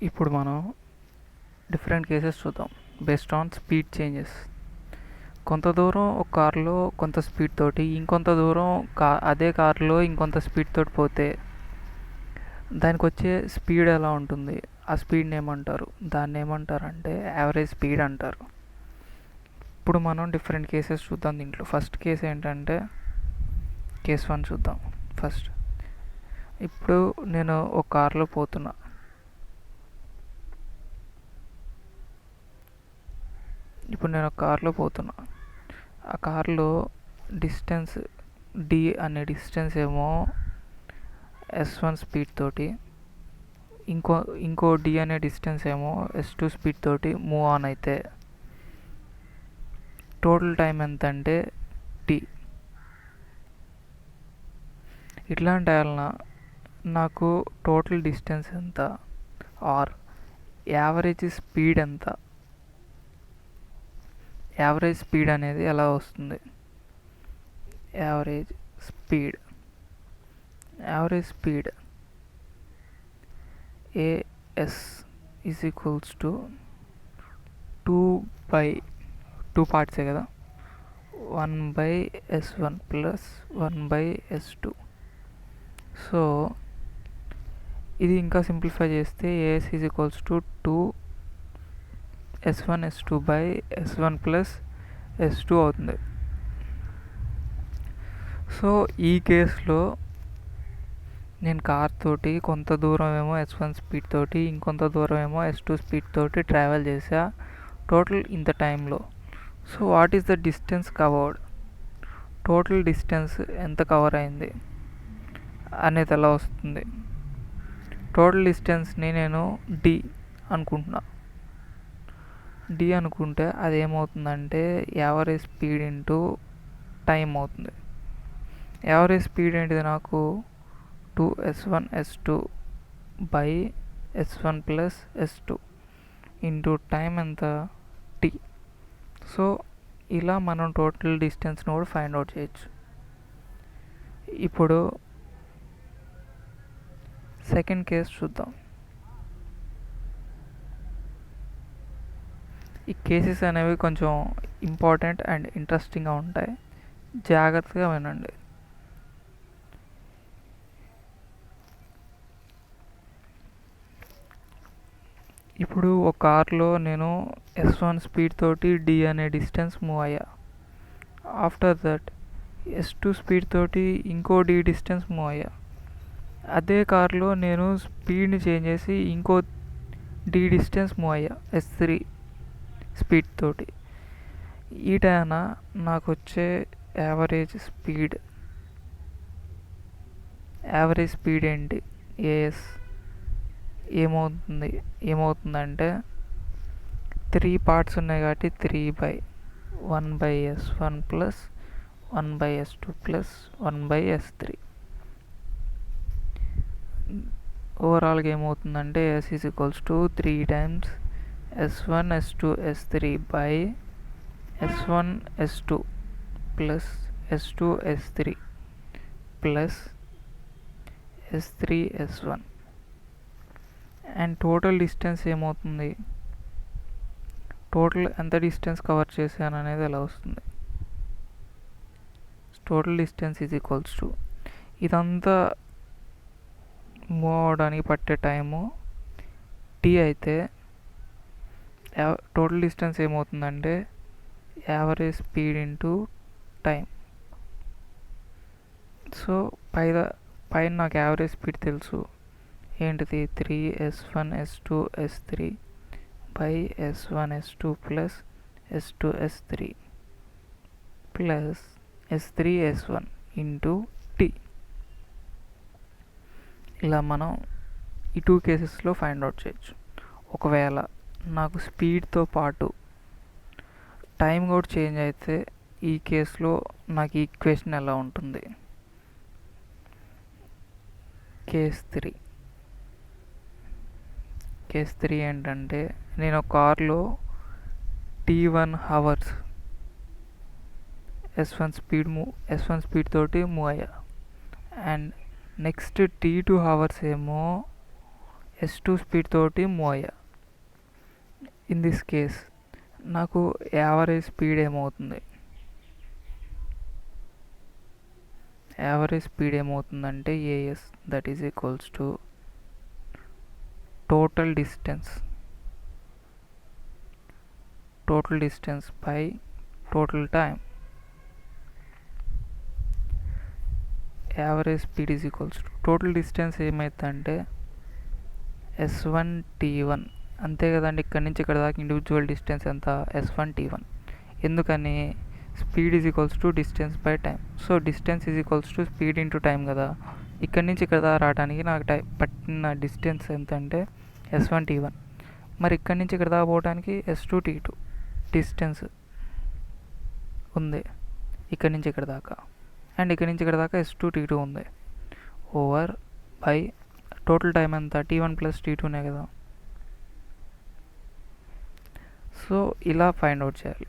ఇప్పుడు మనం different cases చూద్దాం బేస్డ్ ఆన్ స్పీడ్ చేంజెస్. కొంత దూరం ఒక కారులో కొంత స్పీడ్ తోటి ఇంకొంత దూరం అదే కారులో ఇంకొంత స్పీడ్ తోటి పోతే దానికి వచ్చే స్పీడ్ ఎలా ఉంటుంది, ఆ స్పీడ్ని ఏమంటారు? దాన్ని ఏమంటారంటే యావరేజ్ స్పీడ్ అంటారు. ఇప్పుడు మనం డిఫరెంట్ కేసెస్ చూద్దాం. దీంట్లో ఫస్ట్ కేసు ఏంటంటే కేస్ 1 చూద్దాం ఫస్ట్. ఇప్పుడు నేను ఒక కార్లో పోతున్నా. ఆ కార్లో డిస్టెన్స్ డి అనే డిస్టెన్స్ ఏమో S1 స్పీడ్ తోటి, ఇంకో డి అనే డిస్టెన్స్ ఏమో S2 స్పీడ్ తోటి మూవ్ ఆన్ అయితే టోటల్ టైం ఎంత అంటే టీ. ఇట్లాంటి వలన నాకు టోటల్ డిస్టెన్స్ ఎంత ఆర్ యావరేజ్ స్పీడ్ ఎంత, యావరేజ్ స్పీడ్ అనేది ఎలా వస్తుంది? Average speed AS is equals to 2 పార్ట్సే కదా, 1/S1 ప్లస్ 1/S2. సో ఇది ఇంకా సింప్లిఫై చేస్తే AS is equals to 2S1 S2 by S1 plus S2 అవుతుంది. సో ఈ కేసులో నేను కార్ తోటి కొంత దూరం ఏమో S1 స్పీడ్ తోటి ఇంకొంత దూరం ఏమో S2 స్పీడ్ తోటి ట్రావెల్ చేసా టోటల్ ఇంత టైంలో. So what is the distance covered? Total distance ఎంత కవర్ అయింది అనేది ఎలా వస్తుంది? టోటల్ డిస్టెన్స్ని నేను డి అనుకుంటే అది ఏమవుతుందంటే యావరేజ్ స్పీడ్ ఇంటూ టైం అవుతుంది. యావరేజ్ స్పీడ్ ఏంటిది నాకు? 2S1 S2 by S1 plus S2 into time ఎంత? టీ. సో ఇలా మనం టోటల్ డిస్టెన్స్ని కూడా ఫైండ్ అవుట్ చేయొచ్చు. ఇప్పుడు సెకండ్ కేస్ చూద్దాం. ఈ కేసెస్ అనేవి కొంచెం ఇంపార్టెంట్ అండ్ ఇంట్రెస్టింగ్గా ఉంటాయి, జాగ్రత్తగా వినండి. ఇప్పుడు ఒక కార్లో నేను S1 స్పీడ్ తోటి డి అనే డిస్టెన్స్ మూవ్ అయ్యా. ఆఫ్టర్ దట్ S2 స్పీడ్ తోటి ఇంకో డి డిస్టెన్స్ మూవ్ అయ్యా. అదే కార్లో నేను స్పీడ్ని చేంజ్ చేసి ఇంకో డి డిస్టెన్స్ మూవ్ అయ్యా S3 స్పీడ్ తోటి. ఈ టైన నాకు వచ్చే యావరేజ్ స్పీడ్ ఏంటి? AS ఏమవుతుందంటే 3 పార్ట్స్ ఉన్నాయి కాబట్టి 3/1/S1 plus 1/S2 plus 1/S3. ఓవరాల్గా ఏమవుతుందంటే S is equals to 3 times S1 S2 S3 by S1 S2 plus S2 S3 plus S3 S1. And total distance ఏమవుతుంది? టోటల్ ఎంత డిస్టెన్స్ కవర్ చేశాను అనేది ఎలా వస్తుంది? Total distance is equals to ఇదంతా move అవడానికి పట్టే టైము టీ అయితే టోటల్ డిస్టెన్స్ ఏమవుతుందంటే average speed into time. So పైన నాకు యావరేజ్ స్పీడ్ తెలుసు, ఏంటిది? 3S1 S2 S3 by S1 S2 plus S2 S3 plus S3 S1 into T. ఇలా మనం ఈ 2 కేసెస్లో ఫైండ్ అవుట్ చేయొచ్చు. ఒకవేళ నాకు స్పీడ్తో పాటు టైం కూడా చేంజ్ అయితే ఈ కేసులో నాకు ఈక్వేషన్ ఎలా ఉంటుంది? కేస్ 3 ఏంటంటే నేను కార్లో T1 అవర్స్ S1 స్పీడ్ తోటి మూవ్ అయ్యా. అండ్ నెక్స్ట్ T2 అవర్స్ ఏమో S2 స్పీడ్ తోటి మూవ్ అయ్యా. ఇన్ దిస్ కేస్ నాకు యావరేజ్ స్పీడ్ ఏమవుతుంది, యావరేజ్ స్పీడ్ ఏమవుతుందంటే AS that is equals to total distance by total time. Average speed is equals to total distance ఏమవుతుందంటే S1 T1 అంతే కదండి. ఇక్కడ నుంచి ఇక్కడ దాకా ఇండివిజువల్ డిస్టెన్స్ ఎంత, S1 T1. ఎందుకని speed is equals to distance by time. So distance is equals to speed into time కదా. ఇక్కడ నుంచి ఇక్కడ దాకా రావడానికి నాకు పట్టిన డిస్టెన్స్ ఎంత అంటే S1 T1. మరి ఇక్కడ నుంచి ఇక్కడ దాకా పోవడానికి S2 T2 డిస్టెన్స్ ఉంది ఇక్కడ నుంచి ఇక్కడ దాకా. అండ్ ఇక్కడ నుంచి ఇక్కడ దాకా S2 T2 ఉంది. ఓవర్ బై టోటల్ టైం ఎంత, T1 ప్లస్ T2నే కదా. సో ఇలా ఫైండ్ అవుట్ చేయాలి.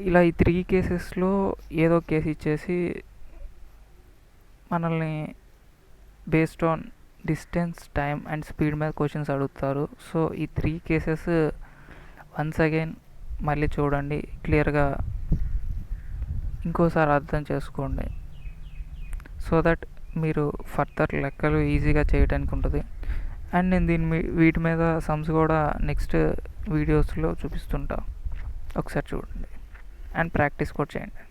ఇలా ఈ 3 కేసెస్లో ఏదో కేసు ఇచ్చేసి మనల్ని based on distance, time and speed మీద క్వశ్చన్స్ అడుగుతారు. సో ఈ 3 కేసెస్ వన్స్ అగైన్ మళ్ళీ చూడండి, క్లియర్గా ఇంకోసారి అర్థం చేసుకోండి. సో దట్ మీరు ఫర్దర్ లెక్కలు ఈజీగా చేయడానికి ఉంటుంది. అండ్ నేను వీటి మీద సమ్స్ కూడా నెక్స్ట్ వీడియోస్లో చూపిస్తుంటా, ఒకసారి చూడండి అండ్ ప్రాక్టీస్ కూడా చేయండి.